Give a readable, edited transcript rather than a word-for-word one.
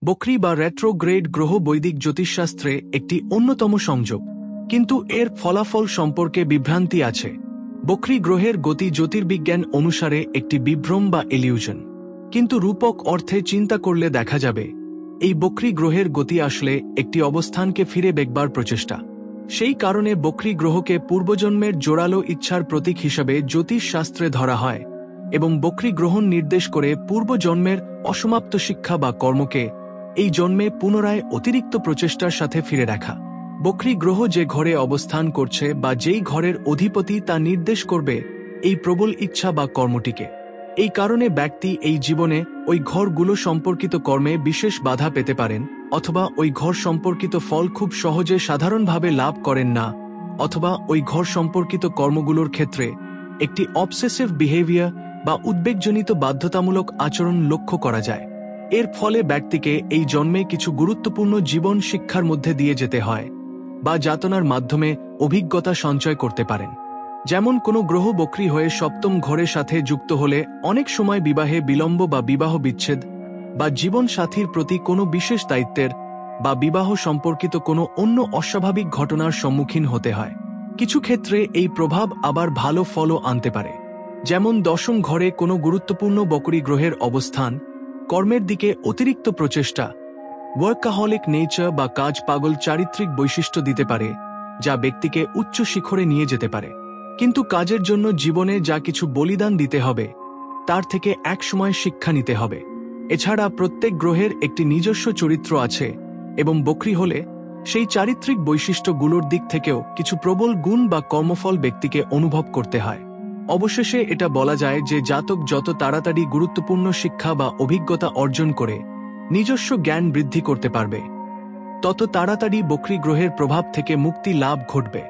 বকরি বা রেট্রোগ্রেড গ্রহ বৈদিক জ্যোতিষশাস্ত্রে একটি অন্যতম সংযোগ, কিন্তু এর ফলাফল সম্পর্কে বিভ্রান্তি আছে। বকরি গ্রহের গতি জ্যোতির্বিজ্ঞান অনুসারে একটি বিভ্রম বা ইলিউশন, কিন্তু রূপক অর্থে চিন্তা করলে দেখা যাবে এই বকরি গ্রহের গতি আসলে একটি অবস্থানকে ফিরে দেখবার প্রচেষ্টা। সেই কারণে বকরি গ্রহকে পূর্বজন্মের জোরালো ইচ্ছার প্রতীক হিসাবে জ্যোতিষ শাস্ত্রে ধরা হয় এবং বকরি গ্রহণ নির্দেশ করে পূর্বজন্মের অসমাপ্ত শিক্ষা বা কর্মকে এই জন্মে পুনরায় অতিরিক্ত প্রচেষ্টার সাথে ফিরে রাখা। বকরি গ্রহ যে ঘরে অবস্থান করছে বা যেই ঘরের অধিপতি তা নির্দেশ করবে এই প্রবল ইচ্ছা বা কর্মটিকে। এই কারণে ব্যক্তি এই জীবনে ওই ঘরগুলো সম্পর্কিত কর্মে বিশেষ বাধা পেতে পারেন, অথবা ওই ঘর সম্পর্কিত ফল খুব সহজে সাধারণভাবে লাভ করেন না, অথবা ওই ঘর সম্পর্কিত কর্মগুলোর ক্ষেত্রে একটি অবসেসিভ বিহেভিয়ার বা উদ্বেগজনিত বাধ্যতামূলক আচরণ লক্ষ্য করা যায়। এর ফলে ব্যক্তিকে এই জন্মে কিছু গুরুত্বপূর্ণ জীবন শিক্ষার মধ্যে দিয়ে যেতে হয় বা যাতনার মাধ্যমে অভিজ্ঞতা সঞ্চয় করতে পারেন। যেমন কোনো গ্রহ বকরি হয়ে সপ্তম ঘরের সাথে যুক্ত হলে অনেক সময় বিবাহে বিলম্ব বা বিবাহ বিচ্ছেদ, বা জীবন সাথীর প্রতি কোনো বিশেষ দায়িত্বের বা বিবাহ সম্পর্কিত কোনো অন্য অস্বাভাবিক ঘটনার সম্মুখীন হতে হয়। কিছু ক্ষেত্রে এই প্রভাব আবার ভালো ফলও আনতে পারে। যেমন দশম ঘরে কোনো গুরুত্বপূর্ণ বকরি গ্রহের অবস্থান কর্মের দিকে অতিরিক্ত প্রচেষ্টা, ওয়ার্কাহলিক নেচার বা কাজ পাগল চারিত্রিক বৈশিষ্ট্য দিতে পারে, যা ব্যক্তিকে উচ্চ শিখরে নিয়ে যেতে পারে। কিন্তু কাজের জন্য জীবনে যা কিছু বলিদান দিতে হবে তার থেকে একসময় শিক্ষা নিতে হবে। এছাড়া প্রত্যেক গ্রহের একটি নিজস্ব চরিত্র আছে এবং বকরি হলে সেই চারিত্রিক বৈশিষ্ট্যগুলোর দিক থেকেও কিছু প্রবল গুণ বা কর্মফল ব্যক্তিকে অনুভব করতে হয়। অবশেষে এটা বলা যায় যে জাতক যত তাড়াতাড়ি গুরুত্বপূর্ণ শিক্ষা বা অভিজ্ঞতা অর্জন করে নিজস্ব জ্ঞান বৃদ্ধি করতে পারবে, তত তাড়াতাড়ি বকরি গ্রহের প্রভাব থেকে মুক্তি লাভ ঘটবে।